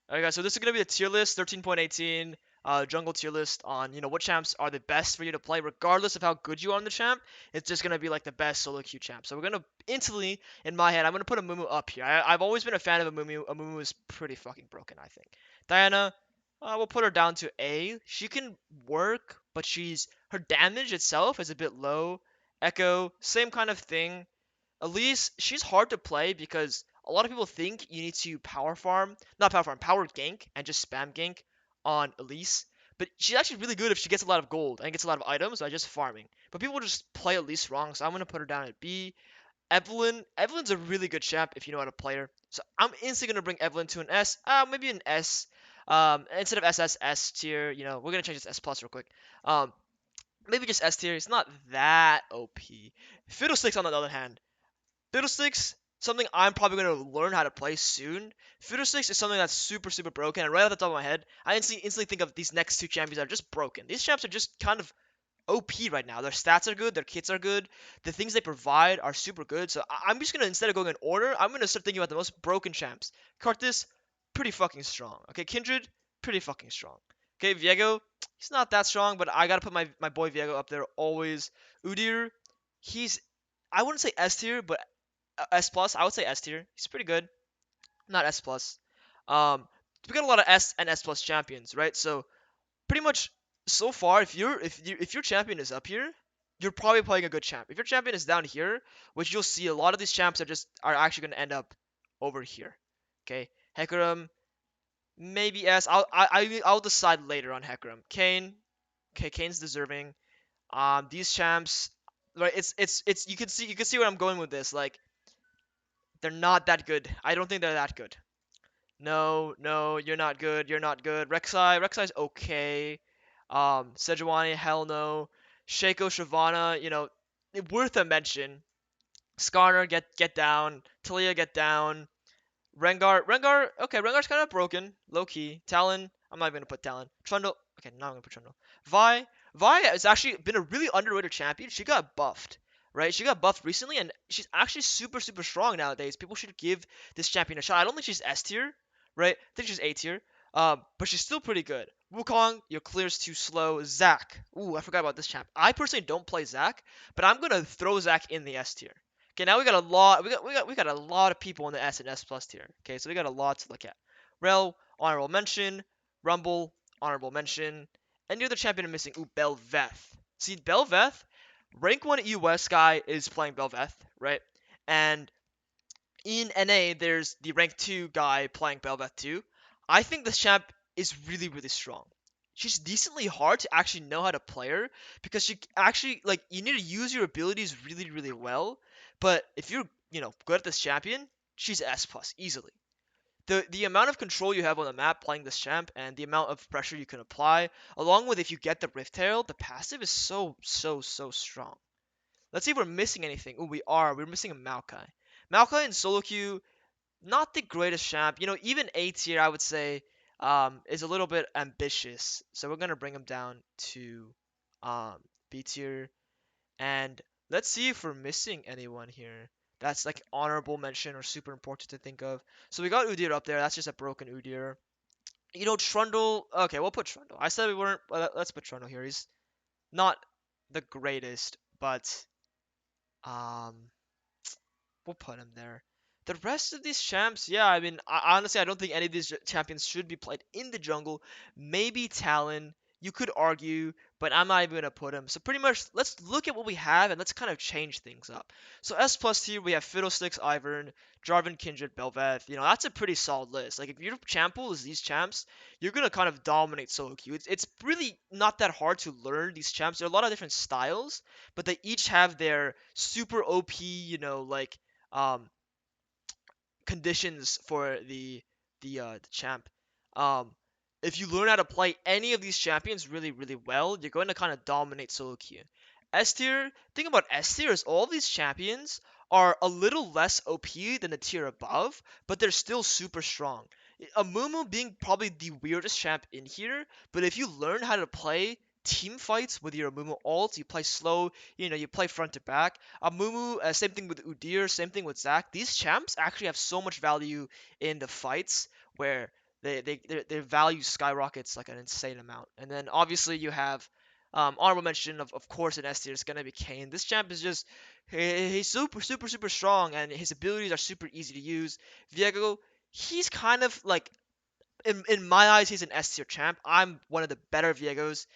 Alright guys, so this is gonna be a tier list, 13.18, jungle tier list on, what champs are the best for you to play, regardless of how good you are on the champ. It's just gonna be like the best solo queue champ. So we're gonna instantly, in my head, I'm gonna put a Mumu up here. I've always been a fan of a Mumu. A Mumu is pretty fucking broken, I think. Diana, we'll put her down to A. She can work, but her damage itself is a bit low. Echo, same kind of thing. Elise, she's hard to play because a lot of people think you need to not power farm, power gank and just spam gank on Elise. But she's actually really good if she gets a lot of gold and gets a lot of items by just farming. But people just play Elise wrong, so I'm gonna put her down at B. Evelyn's a really good champ if you know how to play her. So I'm instantly gonna bring Evelyn to an S, maybe an S. Instead of S tier, we're gonna change this S plus real quick. Maybe just S tier. It's not that OP. Fiddlesticks on the other hand, Fiddlesticks, something I'm probably going to learn how to play soon. Fiddlesticks is something that's super, super broken. And right off the top of my head, I instantly think of these next two champions that are just broken. These champs are just kind of OP right now. Their stats are good, their kits are good, the things they provide are super good. So I'm just going to, instead of going in order, I'm going to start thinking about the most broken champs. Karthus, pretty fucking strong. Okay, Kindred, pretty fucking strong. Okay, Viego, he's not that strong, but I got to put my boy Viego up there always. Udyr, he's, I wouldn't say S tier, but S plus. I would say S tier. He's pretty good. Not S plus. Um, we got a lot of S and S plus champions, right? So pretty much so far, if your champion is up here, you're probably playing a good champ. If your champion is down here, which you'll see, a lot of these champs are actually going to end up over here. Okay, Hecarim, maybe S. I'll decide later on Hecarim. Kayn, okay, Kayn's deserving. These champs, right? It's you can see where I'm going with this. Like, they're not that good. I don't think they're that good. No, no, you're not good. You're not good. Rek'Sai's okay. Sejuani, hell no. Shaco, Shyvana, worth a mention. Skarner, get down. Talia, get down. Rengar, okay, Rengar's kind of broken, low key. Talon, I'm not even gonna put Talon. Trundle, okay, not gonna put Trundle. Vi has actually been a really underrated champion. She got buffed, right? She got buffed recently, and she's actually super, super strong nowadays. People should give this champion a shot. I don't think she's S tier, right? I think she's A tier. But she's still pretty good. Wukong, your clear's too slow. Zac, ooh, I forgot about this champ. I personally don't play Zac, but I'm gonna throw Zac in the S tier. Okay, now we got a lot. We got a lot of people in the S and S plus tier. Okay, so we got a lot to look at. Rel, honorable mention. Rumble, honorable mention. Any other champion I'm missing? Ooh, Bel'Veth. See, Bel'Veth, rank 1 US guy is playing Bel'Veth, right? And in NA, there's the rank 2 guy playing Bel'Veth too. I think this champ is really, really strong. She's decently hard to actually know how to play her because she actually, like, you need to use your abilities really, really well. But if you're, good at this champion, she's S plus easily. The amount of control you have on the map playing this champ and the amount of pressure you can apply, along with if you get the Rift Tail, the passive is so, so, so strong. Let's see if we're missing anything. Oh, we are. We're missing a Maokai. Maokai in solo queue, not the greatest champ. Even A tier, I would say, is a little bit ambitious. So we're gonna bring him down to B tier. And let's see if we're missing anyone here. That's like honorable mention or super important to think of. So we got Udyr up there. That's just a broken Udyr. Trundle. Okay, we'll put Trundle. I said we weren't. Let's put Trundle here. He's not the greatest, but um, we'll put him there. The rest of these champs, yeah, I mean, honestly, I don't think any of these champions should be played in the jungle. Maybe Talon, you could argue, but I'm not even gonna put him. So pretty much, let's look at what we have and let's kind of change things up. So S plus tier, we have Fiddlesticks, Ivern, Jarvan, Kindred, Bel'Veth. That's a pretty solid list. Like if your champ pool is these champs, you're gonna kind of dominate solo queue. It's really not that hard to learn these champs. There are a lot of different styles, but they each have their super OP, like um conditions for the champ. Um, if you learn how to play any of these champions really, really well, you're going to kind of dominate solo queue. S tier, thing about S tier is all these champions are a little less OP than the tier above, but they're still super strong. A Mumu being probably the weirdest champ in here, but if you learn how to play team fights with your Mumu ult, you play slow, you play front to back. Mumu, same thing with Udyr, same thing with Zac. These champs actually have so much value in the fights where their value skyrockets like an insane amount. And then obviously you have honorable mention of course in S tier is gonna be Kane. This champ is just he's super strong and his abilities are super easy to use. Viego, he's kind of like in my eyes, he's an S tier champ. I'm one of the better Viegos.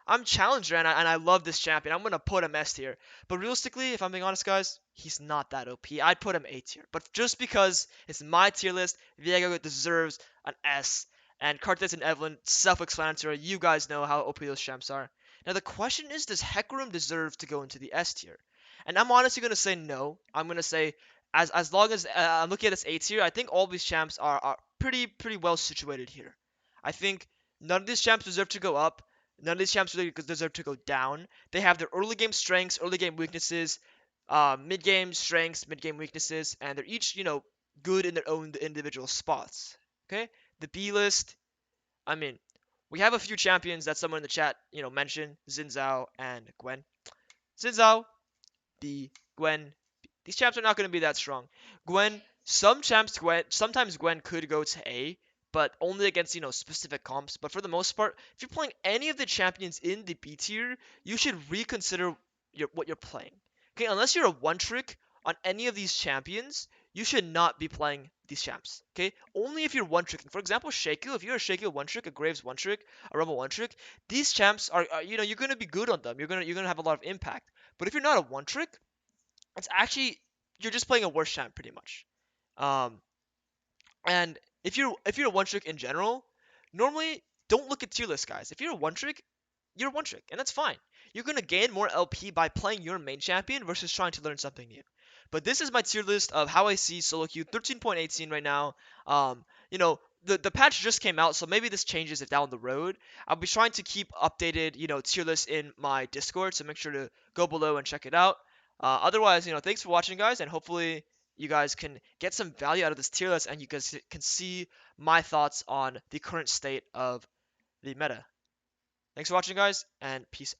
I'm challenger and I love this champion. I'm gonna put him S tier. But realistically, if I'm being honest, guys, he's not that OP. I'd put him A tier. But just because it's my tier list, Viego deserves an S. And Cartes and Evelyn, self-explanatory. You guys know how OP those champs are. Now the question is, does Hecarim deserve to go into the S tier? And I'm honestly gonna say no. I'm gonna say as long as I'm looking at this A tier, I think all these champs are pretty well situated here. I think none of these champs deserve to go up. None of these champs really deserve to go down. They have their early game strengths, early game weaknesses, mid game strengths, mid game weaknesses, and they're each good in their own individual spots. Okay, the B list. I mean, we have a few champions that someone in the chat mentioned: Xin Zhao and Gwen. Xin Zhao, B. Gwen. These champs are not going to be that strong. Gwen, sometimes Gwen could go to A, but only against specific comps. But for the most part, if you're playing any of the champions in the B tier, you should reconsider what you're playing. Okay, unless you're a one trick on any of these champions, you should not be playing these champs. Okay, only if you're one tricking. For example, Shaku. If you're a Shaku one trick, a Graves one trick, a Rumble one trick, these champs are you're gonna be good on them. You're gonna have a lot of impact. But if you're not a one trick, it's actually you're just playing a worse champ pretty much. Um, and if you're a one trick in general, normally don't look at tier list guys. If you're a one trick, you're one trick, and that's fine. You're gonna gain more LP by playing your main champion versus trying to learn something new. But this is my tier list of how I see solo queue 13.18 right now. The patch just came out, so maybe this changes it down the road. I'll be trying to keep updated, tier list in my Discord, so make sure to go below and check it out. Otherwise, thanks for watching, guys, and hopefully you guys can get some value out of this tier list, and you guys can see my thoughts on the current state of the meta. Thanks for watching, guys, and peace.